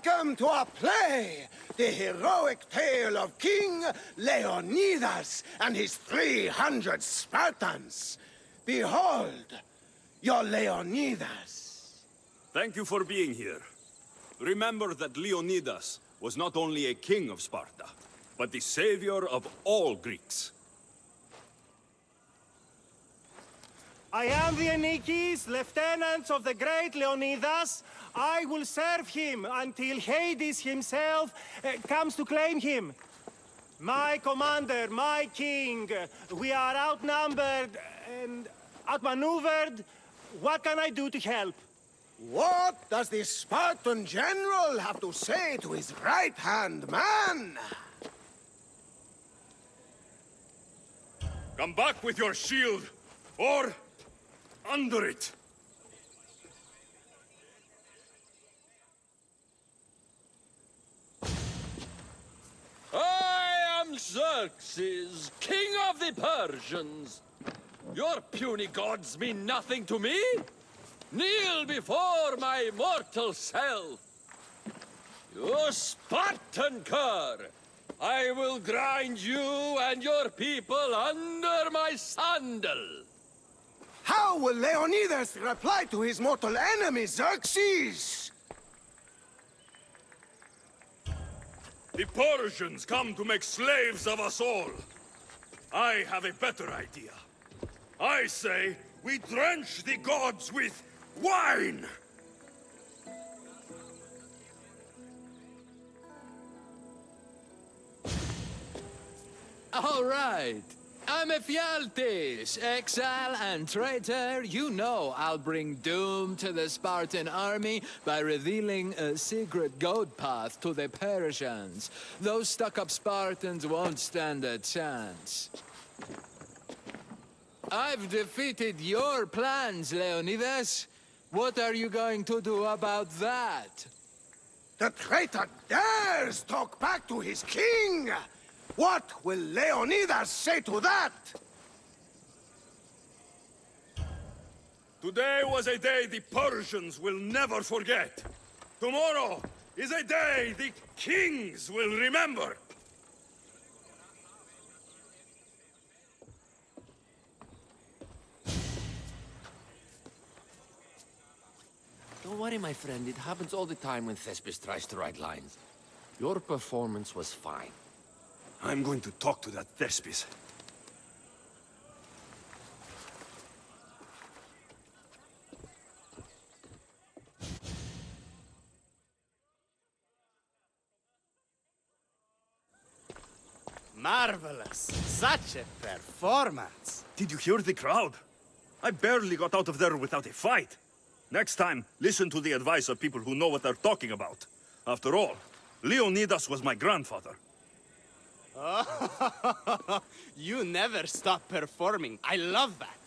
Welcome to our play, the heroic tale of King Leonidas and his 300 Spartans. Behold, your Leonidas. Thank you for being here. Remember that Leonidas was not only a king of Sparta, but the savior of all Greeks. I am the Anikis, lieutenants of the great Leonidas. I will serve him until Hades himself comes to claim him. My commander, my king, we are outnumbered and outmaneuvered. What can I do to help? What does the Spartan general have to say to his right-hand man? Come back with your shield, or under it. I am Xerxes, king of the Persians. Your puny gods mean nothing to me. Kneel before my mortal self. You Spartan cur! I will grind you and your people under my sandal. How will Leonidas reply to his mortal enemy, Xerxes? The Persians come to make slaves of us all. I have a better idea. I say we drench the gods with wine! All right. I'm Ephialtes, exile and traitor. You know I'll bring doom to the Spartan army by revealing a secret goat path to the Persians. Those stuck-up Spartans won't stand a chance. I've defeated your plans, Leonidas. What are you going to do about that? The traitor dares talk back to his king! What will Leonidas say to that? Today was a day the Persians will never forget. Tomorrow is a day the kings will remember. Don't worry, my friend. It happens all the time when Thespis tries to write lines. Your performance was fine. I'm going to talk to that Thespis. Marvelous. Such a performance. Did you hear the crowd? I barely got out of there without a fight. Next time, listen to the advice of people who know what they're talking about. After all, Leonidas was my grandfather. Oh, you never stop performing. I love that.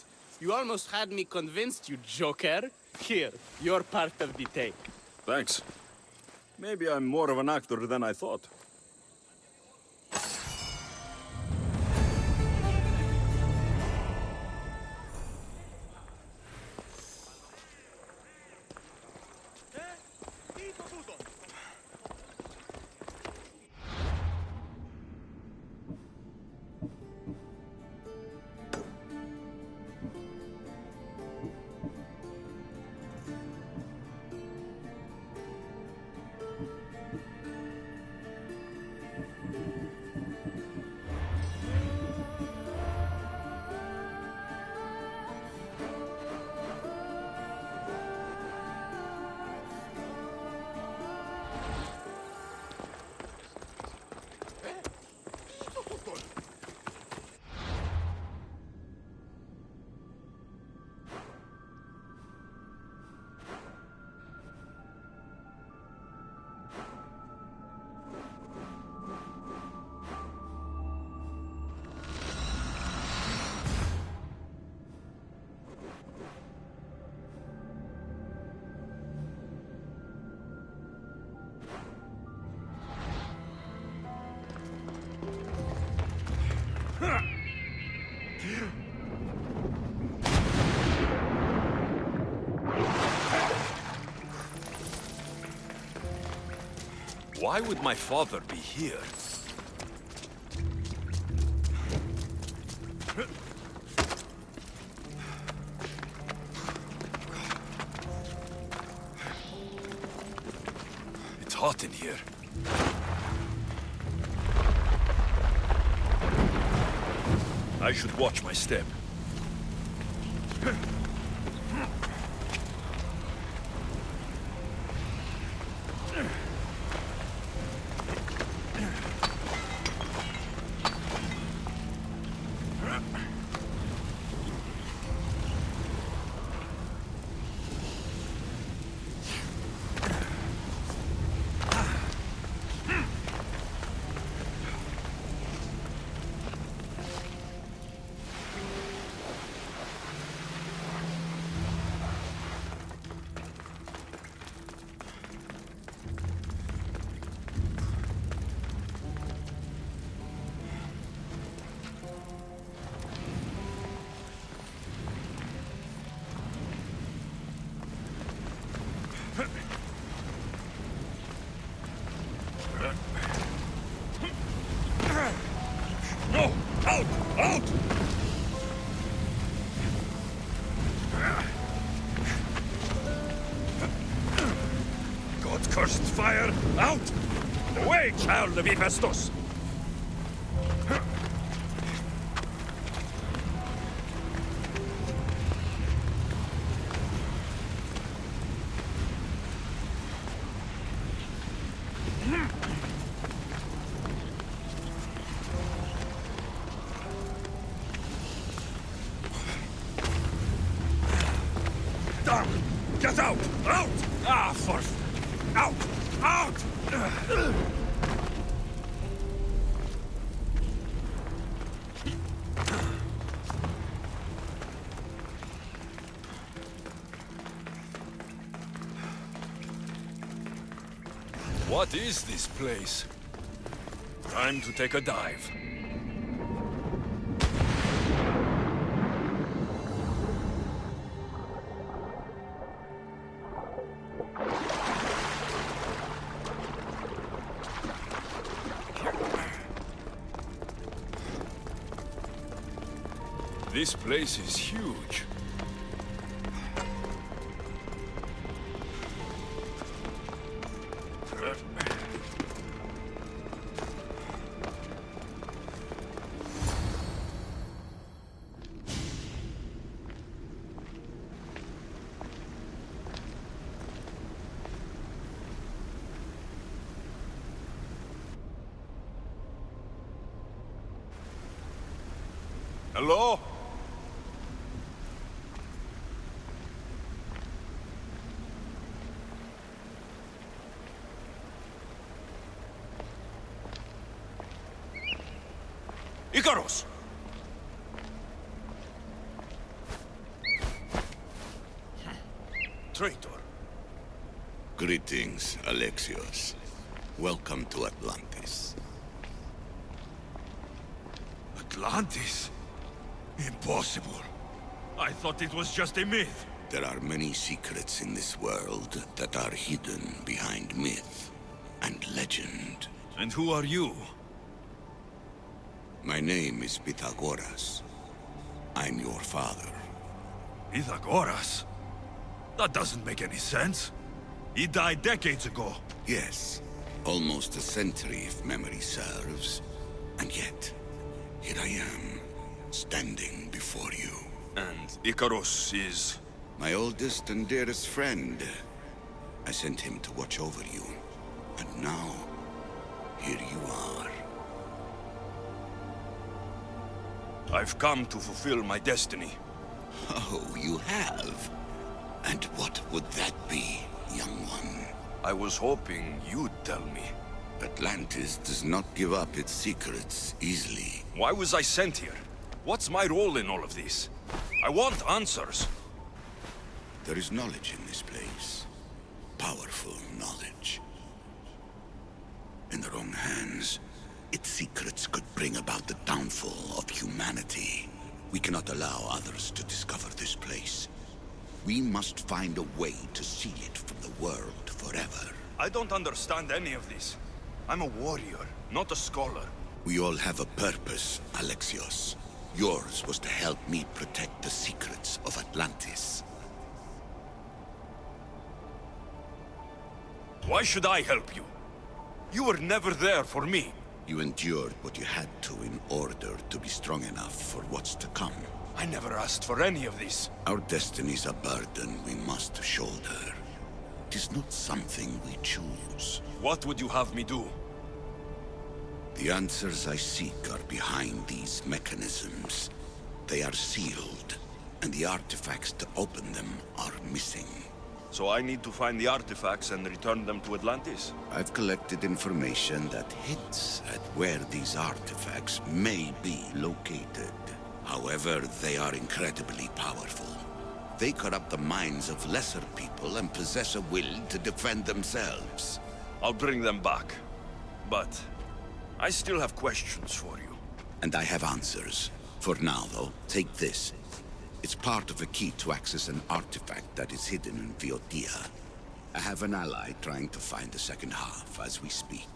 You almost had me convinced, you joker. Here, you're part of the take. Thanks. Maybe I'm more of an actor than I thought. Why would my father be here? It's hot in here. I should watch my step. No! Out! Out! God's cursed fire! Out! Away, child of Hephaestus! Get out! Out! Ah, for... Out! Out! What is this place? Time to take a dive. This place is huge. Hello? Icarus! Traitor. Greetings, Alexios. Welcome to Atlantis. Atlantis? Impossible. I thought it was just a myth. There are many secrets in this world that are hidden behind myth and legend. And who are you? My name is Pythagoras. I'm your father. Pythagoras? That doesn't make any sense. He died decades ago. Yes, almost a century if memory serves. And yet, here I am, standing before you. And Icarus is... My oldest and dearest friend. I sent him to watch over you. And now, here you are. I've come to fulfill my destiny. Oh, you have? And what would that be, young one? I was hoping you'd tell me. Atlantis does not give up its secrets easily. Why was I sent here? What's my role in all of this? I want answers. There is knowledge in this place. Powerful knowledge. In the wrong hands, its secrets could bring about the downfall of humanity. We cannot allow others to discover this place. We must find a way to seal it from the world forever. I don't understand any of this. I'm a warrior, not a scholar. We all have a purpose, Alexios. Yours was to help me protect the secrets of Atlantis. Why should I help you? You were never there for me. You endured what you had to in order to be strong enough for what's to come. I never asked for any of this. Our destiny's a burden we must shoulder. It is not something we choose. What would you have me do? The answers I seek are behind these mechanisms. They are sealed, and the artifacts to open them are missing. So I need to find the artifacts and return them to Atlantis? I've collected information that hints at where these artifacts may be located. However, they are incredibly powerful. They corrupt the minds of lesser people and possess a will to defend themselves. I'll bring them back. But I still have questions for you. And I have answers. For now, though, take this. It's part of a key to access an artifact that is hidden in Viotia. I have an ally trying to find the second half as we speak.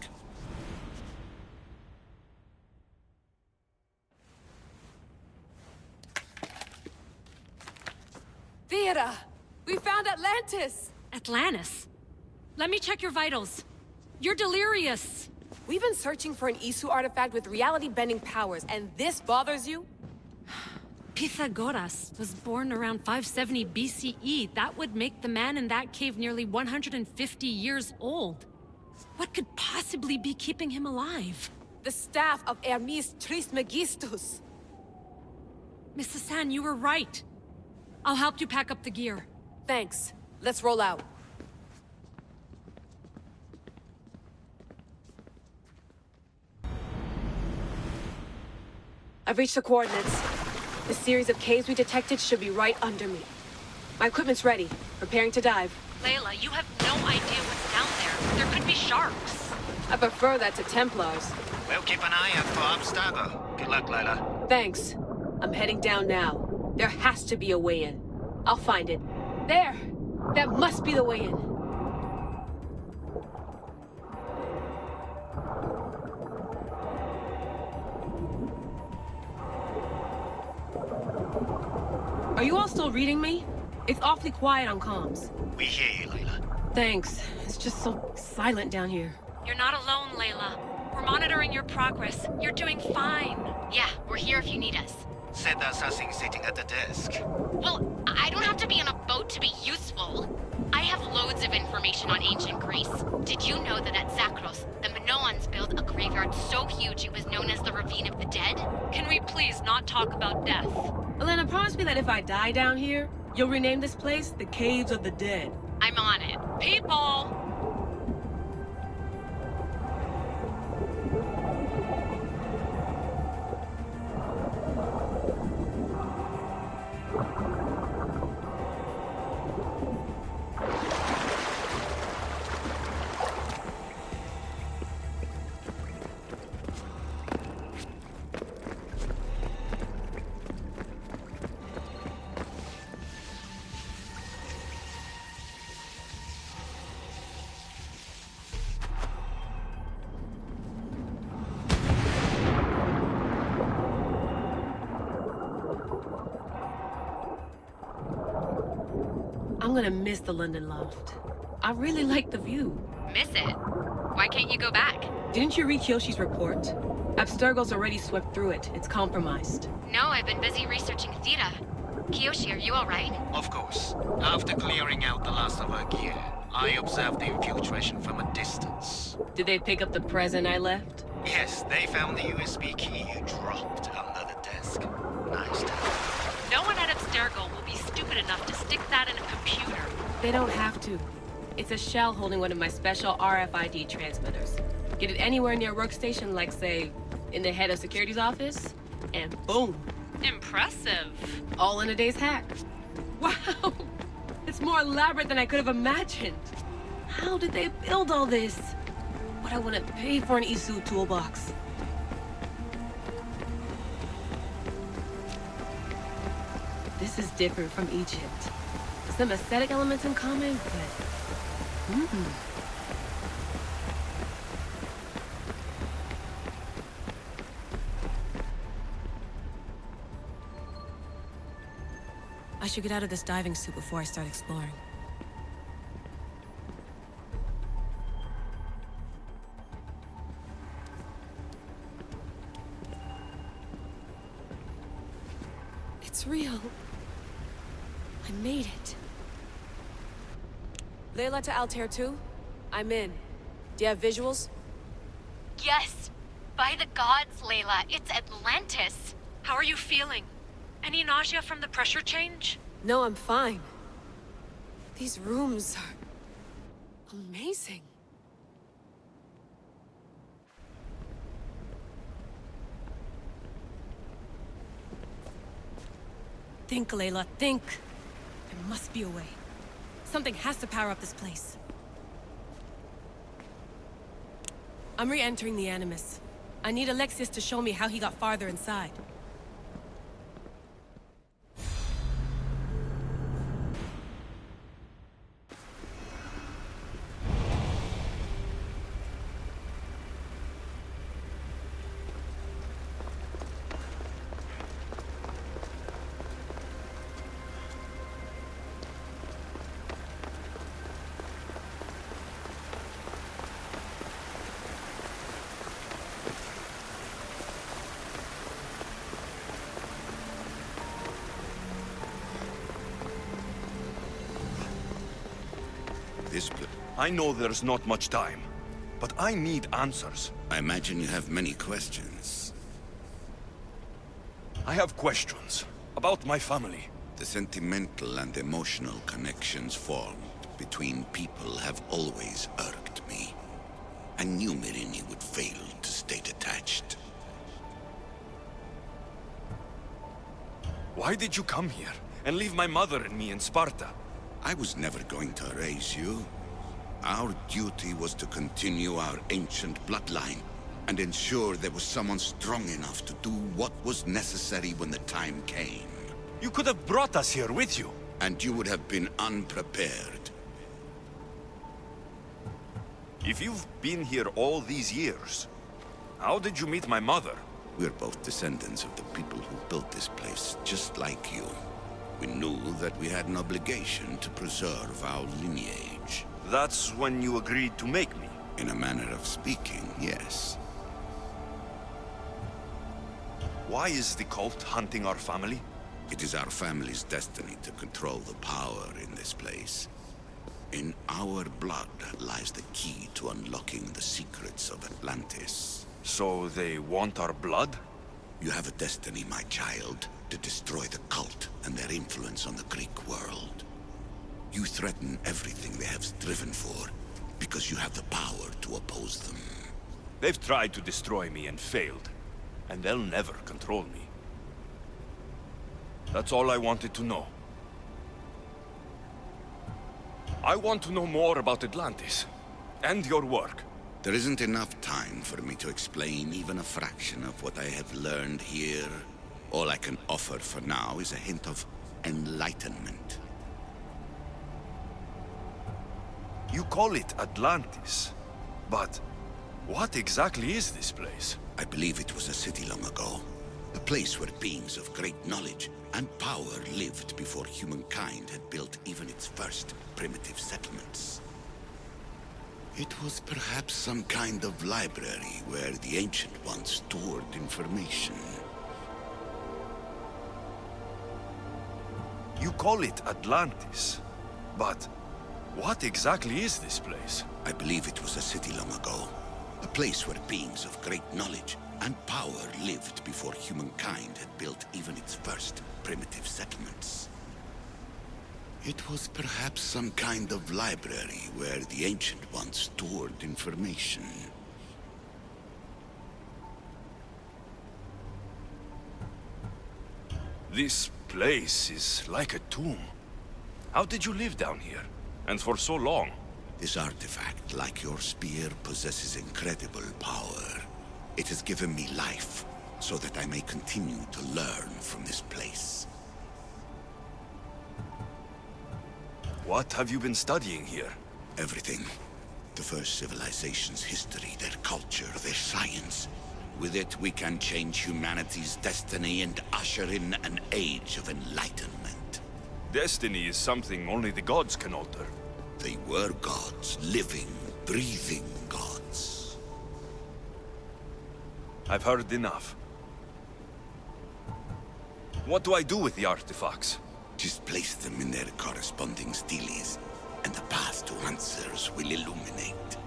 Theater! We found Atlantis! Atlantis? Let me check your vitals. You're delirious. We've been searching for an Isu artifact with reality-bending powers, and this bothers you? Pythagoras was born around 570 BCE. That would make the man in that cave nearly 150 years old. What could possibly be keeping him alive? The staff of Hermes Trismegistus. Mrs. San, you were right. I'll help you pack up the gear. Thanks. Let's roll out. I've reached the coordinates. The series of caves we detected should be right under me. My equipment's ready. Preparing to dive. Layla, you have no idea what's down there. There could be sharks. I prefer that to Templars. We'll keep an eye out for Abstergo. Good luck, Layla. Thanks. I'm heading down now. There has to be a way in. I'll find it. There! That must be the way in. Are you all still reading me? It's awfully quiet on comms. We hear you, Layla. Thanks. It's just so silent down here. You're not alone, Layla. We're monitoring your progress. You're doing fine. Yeah, we're here if you need us. Said the assassin sitting at the desk. Well, I don't have to be on a boat to be useful. I have loads of information on ancient Greece. Did you know that at Zakros, the Minoans built a graveyard so huge it was known as the Ravine of the Dead? Can we please not talk about death? Elena, promise me that if I die down here, you'll rename this place the Caves of the Dead. I'm on it. People! I'm gonna miss the London loft. I really like the view. Miss it? Why can't you go back? Didn't you read Kyoshi's report? Abstergo's already swept through it. It's compromised. No, I've been busy researching Theta. Kiyoshi, are you alright? Of course. After clearing out the last of her gear, I observed the infiltration from a distance. Did they pick up the present I left? Yes, they found the USB key you dropped under the desk. Nice time. No one at Abstergo will be stupid enough to stick that in a computer. They don't have to. It's a shell holding one of my special RFID transmitters. Get it anywhere near a workstation, like, say, in the head of security's office, and boom. Impressive. All in a day's hack. Wow! It's more elaborate than I could have imagined. How did they build all this? What I want to pay for an Isu toolbox. This is different from Egypt. Some aesthetic elements in common, but... I should get out of this diving suit before I start exploring. It's real. I made it. Layla to Altair 2? I'm in. Do you have visuals? Yes. By the gods, Layla, it's Atlantis. How are you feeling? Any nausea from the pressure change? No, I'm fine. These rooms are amazing. Think, Layla, think. There must be a way. Something has to power up this place. I'm re-entering the Animus. I need Alexius to show me how he got farther inside. I know there's not much time, but I need answers. I imagine you have many questions. I have questions about my family. The sentimental and emotional connections formed between people have always irked me. I knew Myrrine would fail to stay detached. Why did you come here and leave my mother and me in Sparta? I was never going to erase you. Our duty was to continue our ancient bloodline and ensure there was someone strong enough to do what was necessary when the time came. You could have brought us here with you. And you would have been unprepared. If you've been here all these years, how did you meet my mother? We're both descendants of the people who built this place, just like you. We knew that we had an obligation to preserve our lineage. That's when you agreed to make me. In a manner of speaking, yes. Why is the cult hunting our family? It is our family's destiny to control the power in this place. In our blood lies the key to unlocking the secrets of Atlantis. So they want our blood? You have a destiny, my child, to destroy the cult and their influence on the Greek world. You threaten everything they have striven for, because you have the power to oppose them. They've tried to destroy me and failed, and they'll never control me. That's all I wanted to know. I want to know more about Atlantis, and your work. There isn't enough time for me to explain even a fraction of what I have learned here. All I can offer for now is a hint of enlightenment. You call it Atlantis, but what exactly is this place? I believe it was a city long ago. A place where beings of great knowledge and power lived before humankind had built even its first primitive settlements. It was perhaps some kind of library where the Ancient Ones stored information. You call it Atlantis, but what exactly is this place? I believe it was a city long ago. A place where beings of great knowledge and power lived before humankind had built even its first primitive settlements. It was perhaps some kind of library where the Ancient Ones stored information. This place is like a tomb. How did you live down here? And for so long? This artifact, like your spear, possesses incredible power. It has given me life, so that I may continue to learn from this place. What have you been studying here? Everything. The first civilization's history, their culture, their science. With it, we can change humanity's destiny and usher in an age of enlightenment. Destiny is something only the gods can alter. They were gods, living, breathing gods. I've heard enough. What do I do with the artifacts? Just place them in their corresponding steles, and the path to answers will illuminate.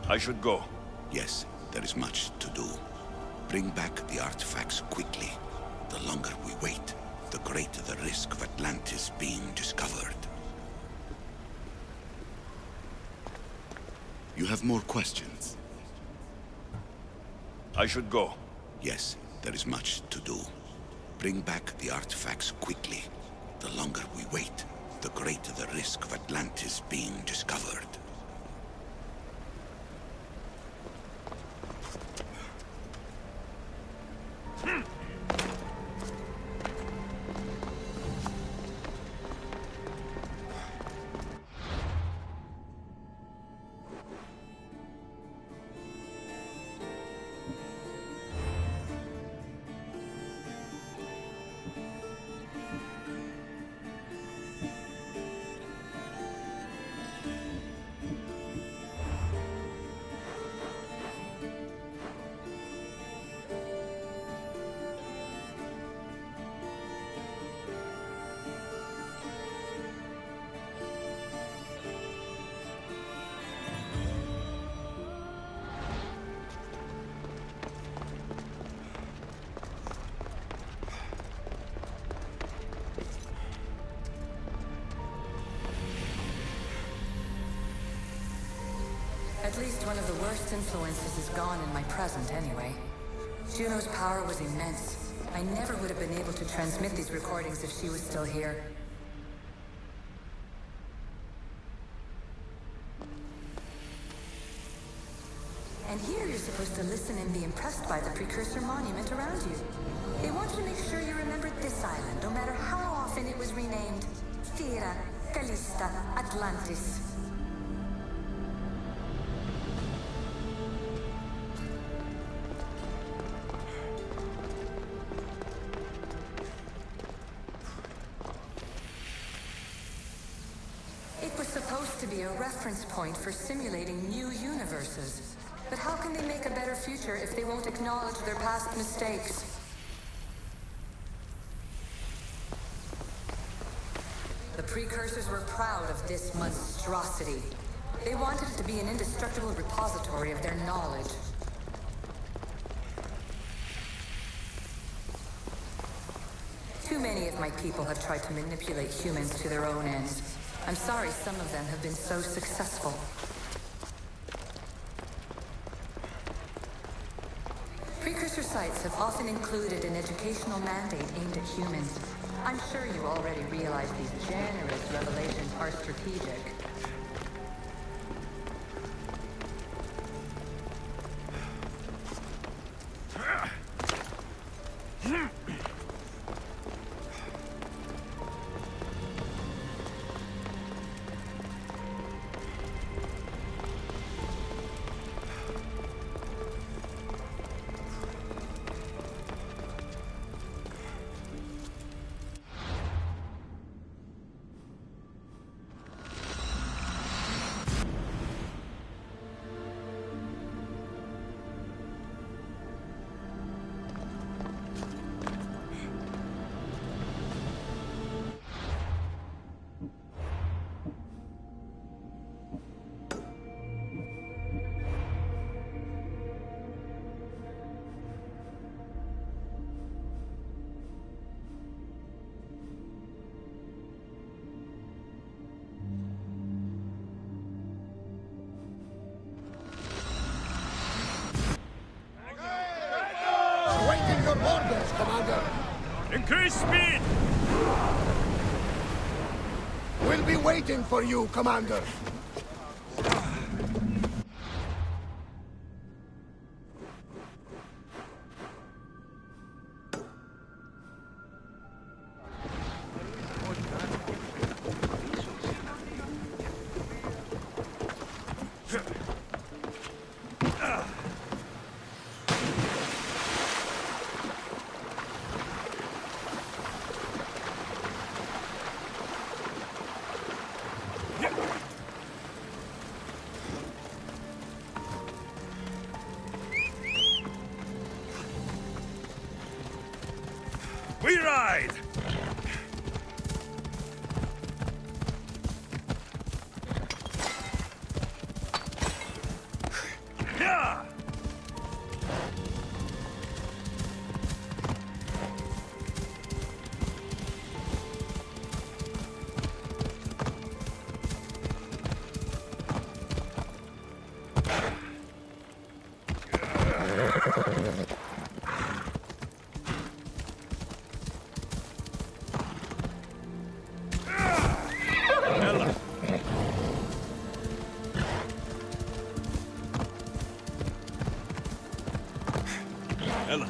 I should go. Yes, there is much to do. Bring back the artifacts quickly. The longer we wait, the greater the risk of Atlantis being discovered. You have more questions? I should go. Yes, there is much to do. Bring back the artifacts quickly. The longer we wait, the greater the risk of Atlantis being discovered. At least one of the worst influences is gone in my present, anyway. Juno's power was immense. I never would have been able to transmit these recordings if she was still here. And here you're supposed to listen and be impressed by the precursor monument around you. They want you to make sure you remembered this island, no matter how often it was renamed. Thera, Callista, Atlantis. A reference point for simulating new universes. But how can they make a better future if they won't acknowledge their past mistakes? The precursors were proud of this monstrosity. They wanted it to be an indestructible repository of their knowledge. Too many of my people have tried to manipulate humans to their own ends. I'm sorry some of them have been so successful. Precursor sites have often included an educational mandate aimed at humans. I'm sure you already realize these generous revelations are strategic. Awaiting your orders, Commander. Increase speed! We'll be waiting for you, Commander. We ride! Yeah! Ella.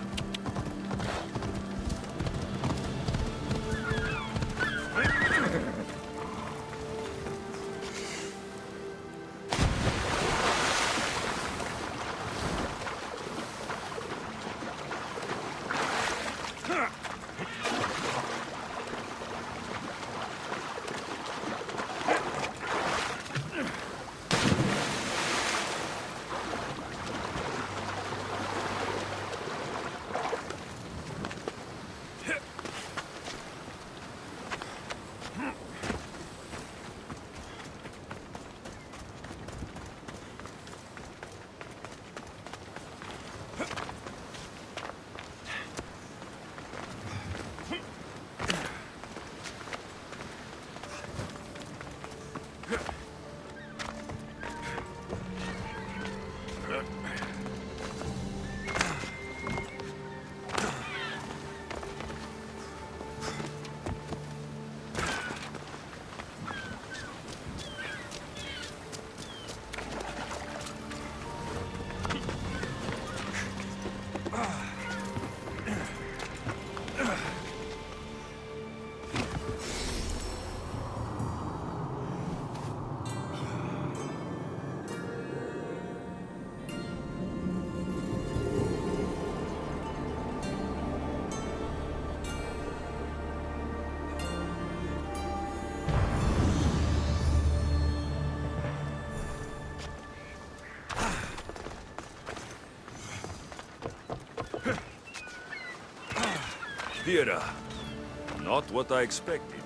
Vera. Not what I expected.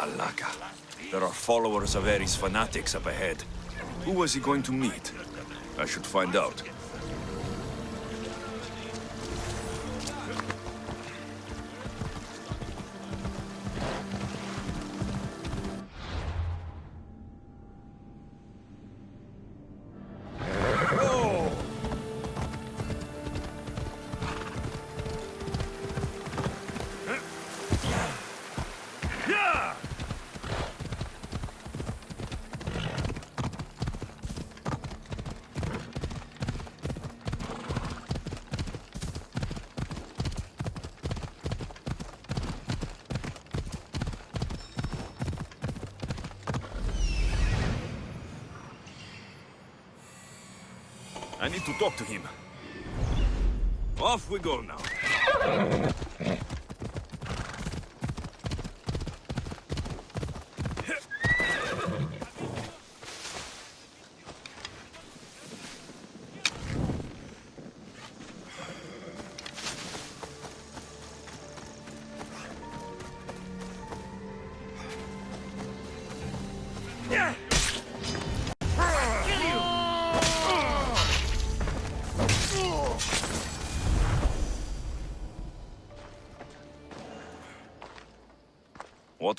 Malaka. There are followers of Ares fanatics up ahead. Who was he going to meet? I should find out. I need to talk to him. Off we go now.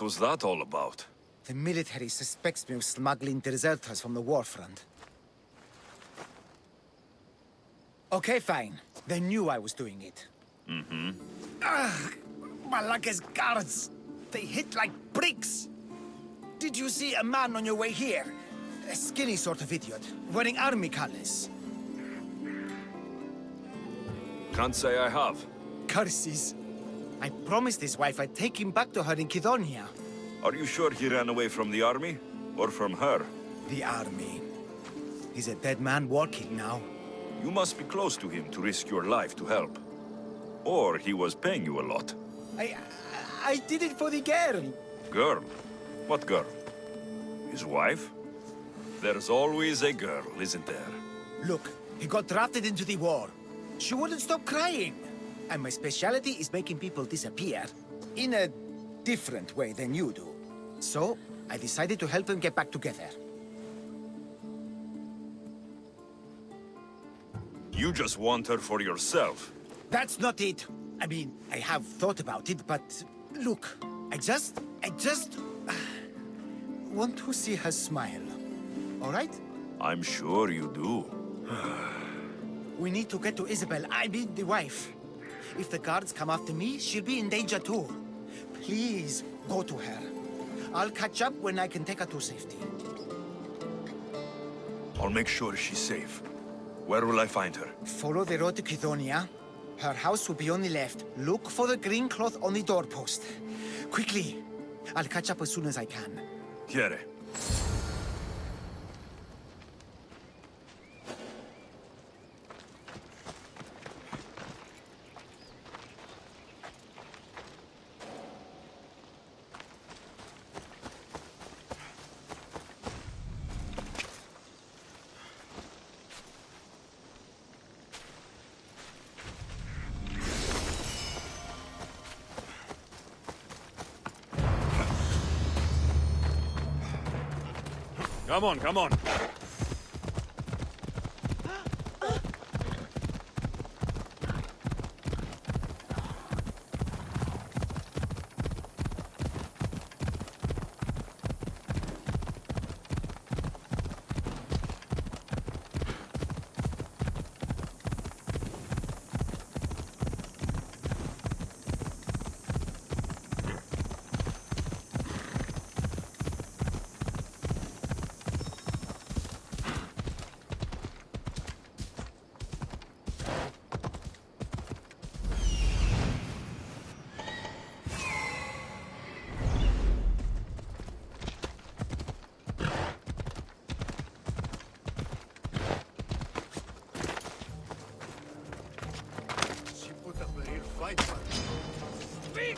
What was that all about? The military suspects me of smuggling deserters from the war front. Okay, fine. They knew I was doing it. Mm-hmm. Ugh! Malaka's guards! They hit like bricks! Did you see a man on your way here? A skinny sort of idiot, wearing army colors. Can't say I have. Curses. I promised his wife I'd take him back to her in Kidonia. Are you sure he ran away from the army? Or from her? The army. He's a dead man walking now. You must be close to him to risk your life to help. Or he was paying you a lot. I did it for the girl. Girl? What girl? His wife? There's always a girl, isn't there? Look, he got drafted into the war. She wouldn't stop crying. And my specialty is making people disappear. In a different way than you do. So, I decided to help them get back together. You just want her for yourself. That's not it. I mean, I have thought about it, but... Look, I just want to see her smile. All right? I'm sure you do. We need to get to Isabel, I mean the wife. If the guards come after me, she'll be in danger too. Please, go to her. I'll catch up when I can take her to safety. I'll make sure she's safe. Where will I find her? Follow the road to Kidonia. Her house will be on the left. Look for the green cloth on the doorpost. Quickly. I'll catch up as soon as I can. Quiere. Come on, come on.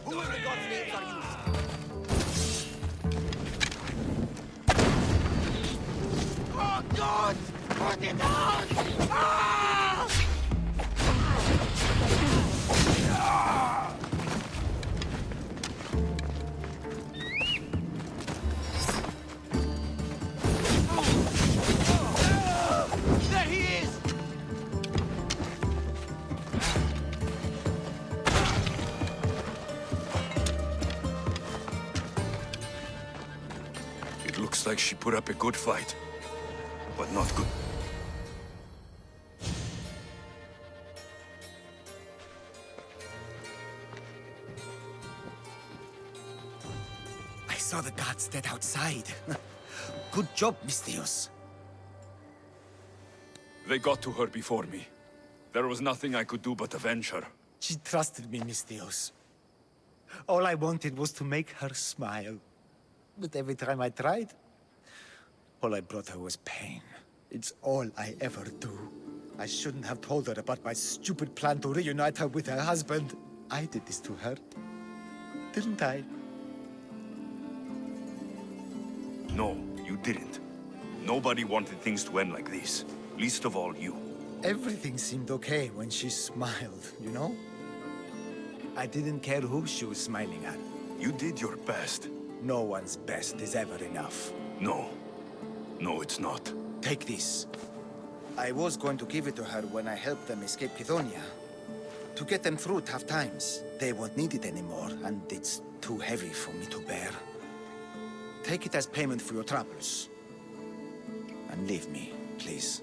Who are the gods names are used? Oh God! Put it down! Ah! There he is! Looks like she put up a good fight, but not good. I saw the guards dead outside. Good job, Mistios. They got to her before me. There was nothing I could do but avenge her. She trusted me, Mistios. All I wanted was to make her smile. But every time I tried, all I brought her was pain. It's all I ever do. I shouldn't have told her about my stupid plan to reunite her with her husband. I did this to her, didn't I? No, you didn't. Nobody wanted things to end like this. Least of all you. Everything seemed okay when she smiled, you know? I didn't care who she was smiling at. You did your best. No one's best is ever enough. No. No, it's not. Take this. I was going to give it to her when I helped them escape Kidonia. To get them through tough times. They won't need it anymore, and it's too heavy for me to bear. Take it as payment for your troubles. And leave me, please.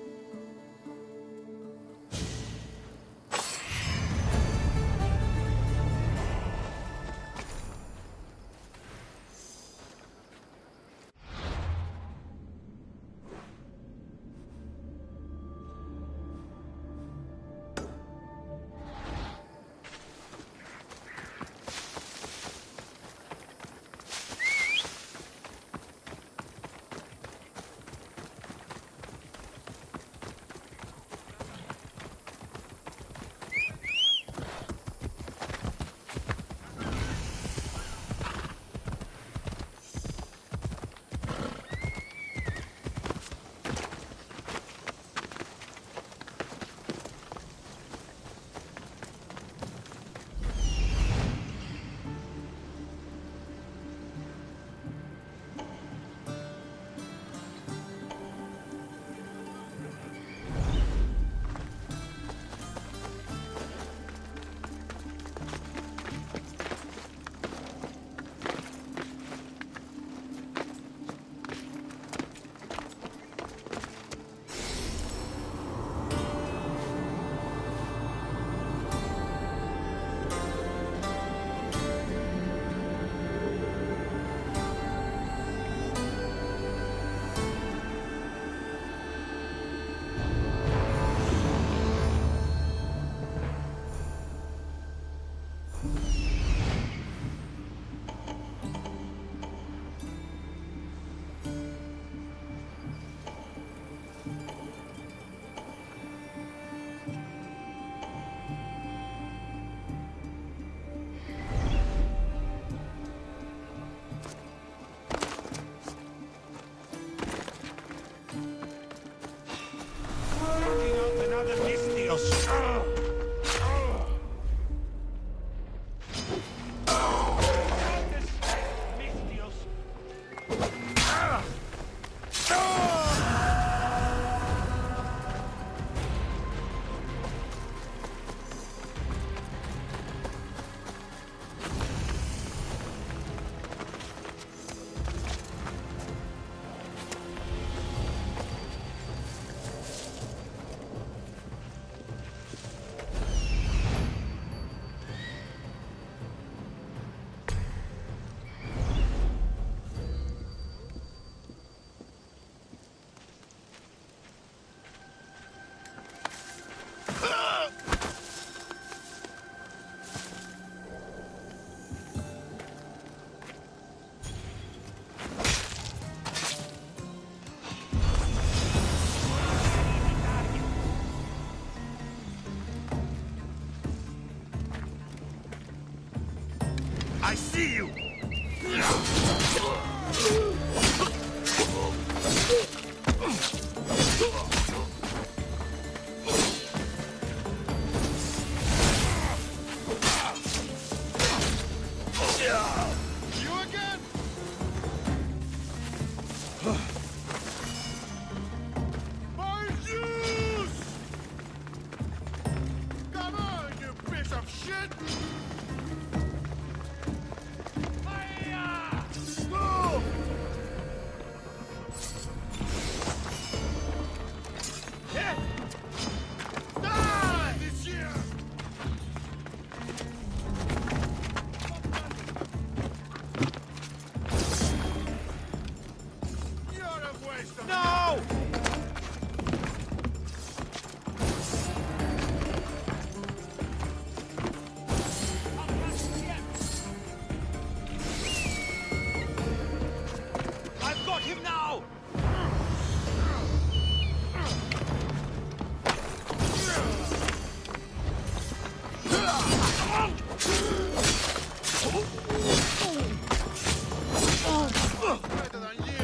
I see you! You again? My juice! Come on, you piece of shit! Go! Hit! Die! This year! You're a waste of... No! I've got him now! Better than you!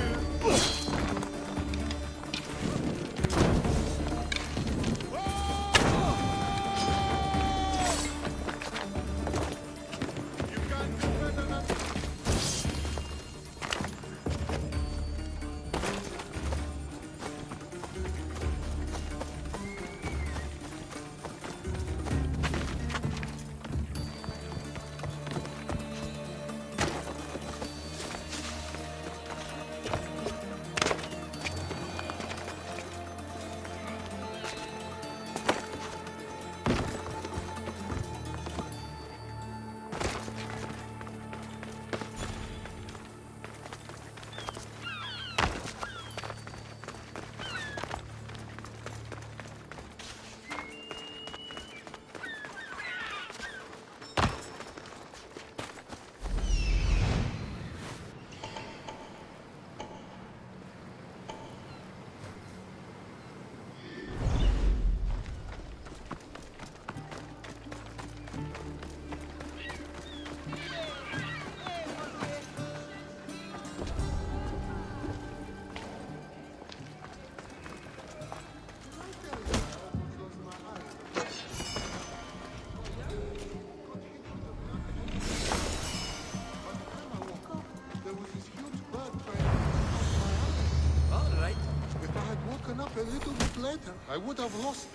woken up a little bit later, I would have lost.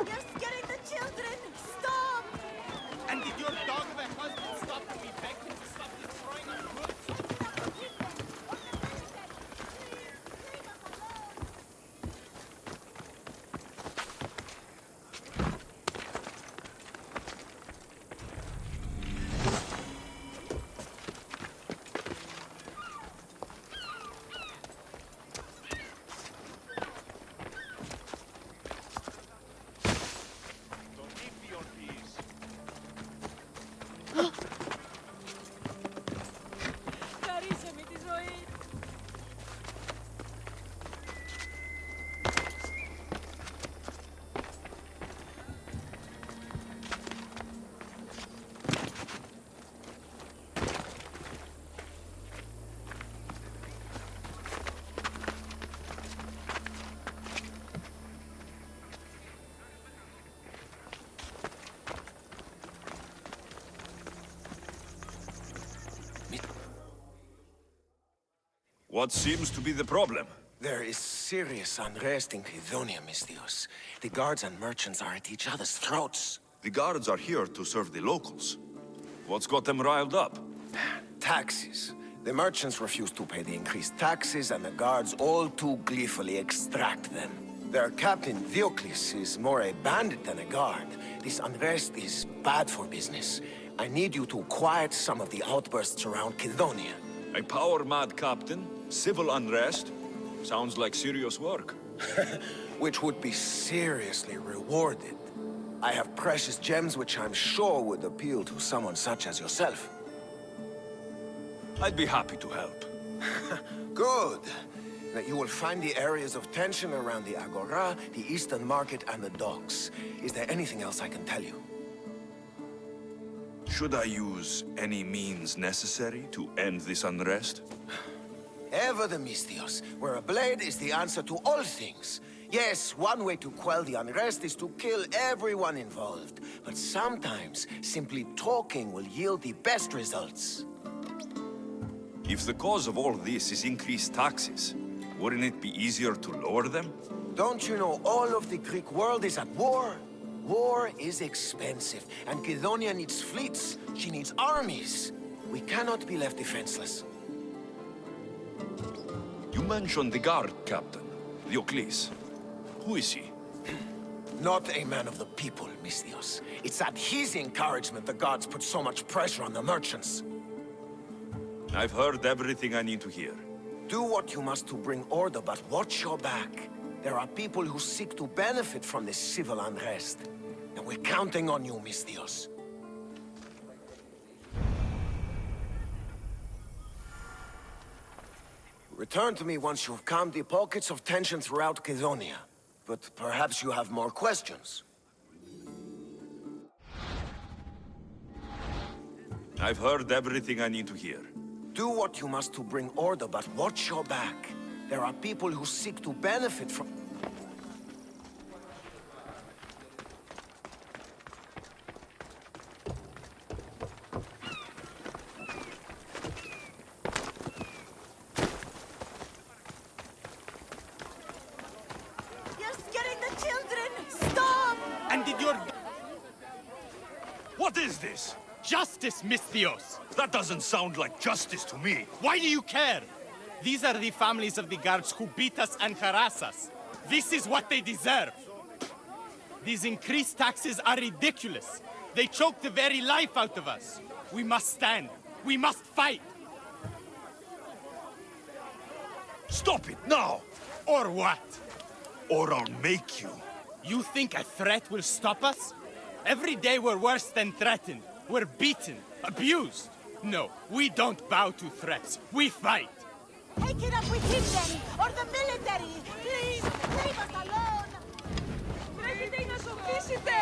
You're scaring the children! Stop! And did your dog of a husband stop when we begged him to stop destroying our goods? What seems to be the problem? There is serious unrest in Kydonia, Misthios. The guards and merchants are at each other's throats. The guards are here to serve the locals. What's got them riled up? Taxes. The merchants refuse to pay the increased taxes, and the guards all too gleefully extract them. Their captain, Diocles, is more a bandit than a guard. This unrest is bad for business. I need you to quiet some of the outbursts around Kydonia. A power-mad captain? Civil unrest? Sounds like serious work. Which would be seriously rewarded. I have precious gems which I'm sure would appeal to someone such as yourself. I'd be happy to help. Good. That you will find the areas of tension around the Agora, the Eastern Market, and the docks. Is there anything else I can tell you? Should I use any means necessary to end this unrest? Ever the Misthios, where a blade is the answer to all things. Yes, one way to quell the unrest is to kill everyone involved. But sometimes, simply talking will yield the best results. If the cause of all this is increased taxes, wouldn't it be easier to lower them? Don't you know all of the Greek world is at war? War is expensive, and Kydonia needs fleets. She needs armies. We cannot be left defenseless. You mentioned the guard captain, Diocles. Who is he? Not a man of the people, Misthios. It's at his encouragement the guards put so much pressure on the merchants. I've heard everything I need to hear. Do what you must to bring order, but watch your back. There are people who seek to benefit from this civil unrest. And we're counting on you, Misthios. Return to me once you've calmed the pockets of tension throughout Kydonia. But perhaps you have more questions. I've heard everything I need to hear. Do what you must to bring order, but watch your back. There are people who seek to benefit from... You're scaring the children! Stop! And did your... What is this? Justice, Misthios! That doesn't sound like justice to me. Why do you care? These are the families of the guards who beat us and harass us. This is what they deserve. These increased taxes are ridiculous. They choke the very life out of us. We must stand. We must fight. Stop it now! Or what? Or I'll make you. You think a threat will stop us? Every day we're worse than threatened. We're beaten, abused. No, we don't bow to threats. We fight. Take it up with him then, or the military! Please, leave us alone! Πρέπει να σοφίσετε!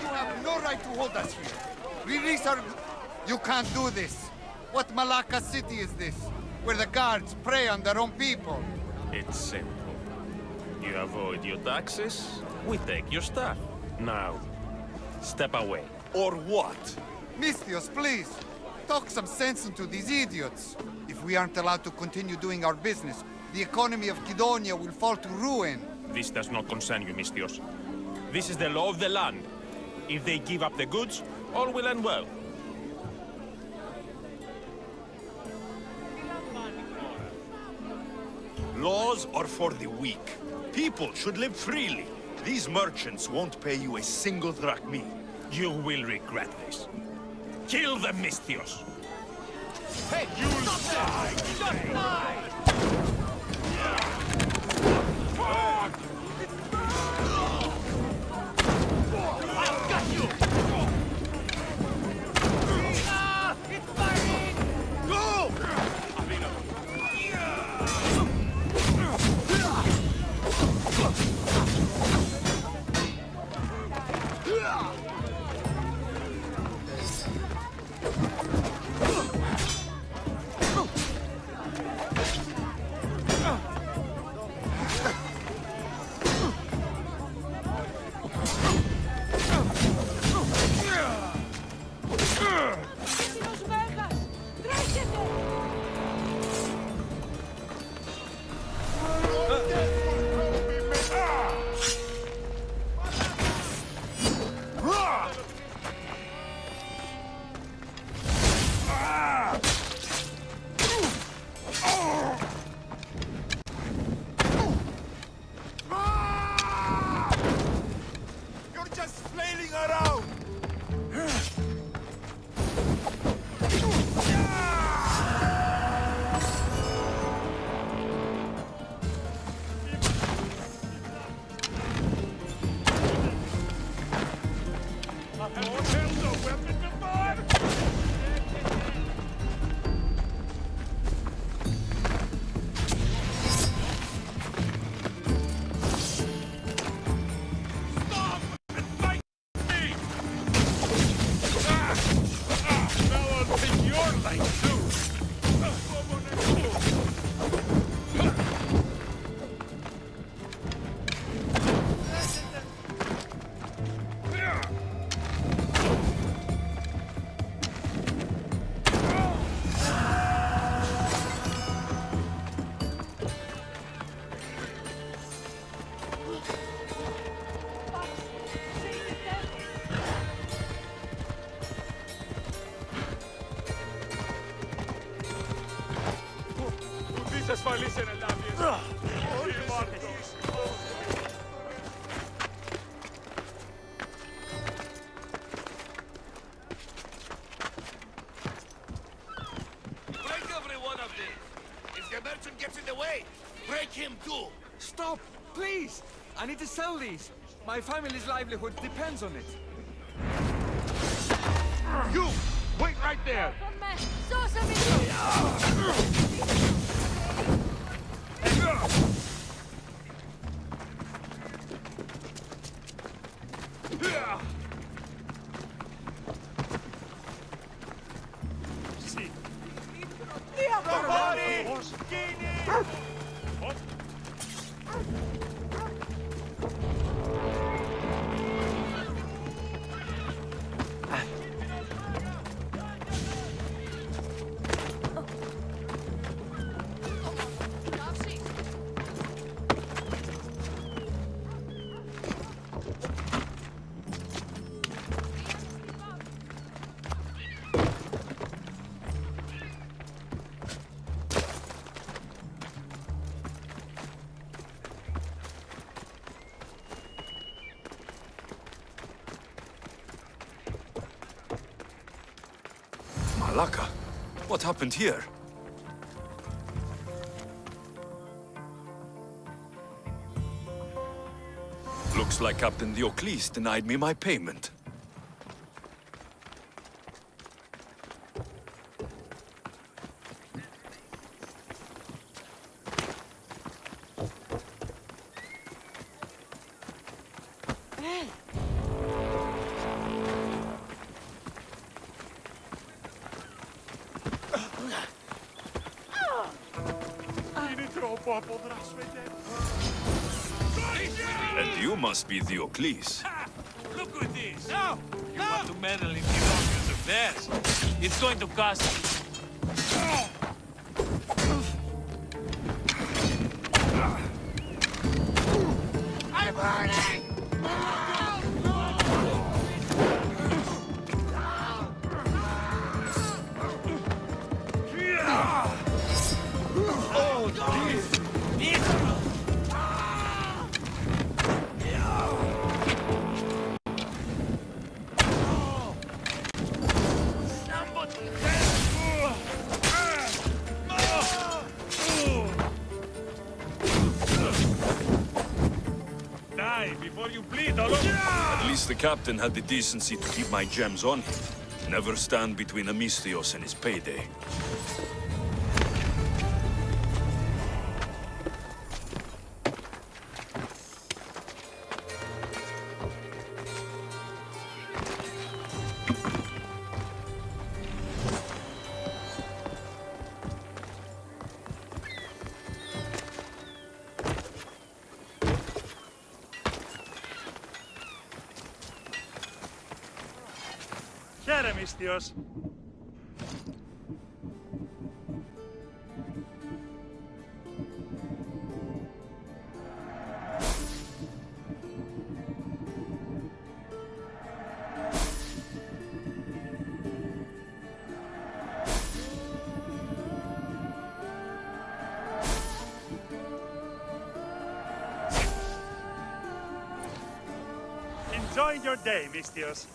You have no right to hold us here. Release our... You can't do this. What Malacca city is this? Where the guards prey on their own people. It's simple. You avoid your taxes, we take your stuff. Now, step away. Or what? Misthios, please. Talk some sense into these idiots. If we aren't allowed to continue doing our business, the economy of Kydonia will fall to ruin. This does not concern you, Misthios. This is the law of the land. If they give up the goods, all will end well. Laws are for the weak. People should live freely. These merchants won't pay you a single drachmi. You will regret this. Kill them, Misthios! Hey, you'll die! Just die! I've got you! It's burning! Go! Break every one of these! If the merchant gets in the way, break him too! Stop! Please! I need to sell these. My family's livelihood depends on it. You! Wait right there! Σώσε με! Malaka, what happened here? Looks like Captain Diocles denied me my payment. And you must be Diocles. Look at this! No! You want to meddle in the Romans affairs? It's going to cost you. I'm burning! Oh, this! Die before you bleed all over. At least the captain had the decency to keep my gems on him. Never stand between Amistios and his payday. Amistios. Enjoy your day, Mistios.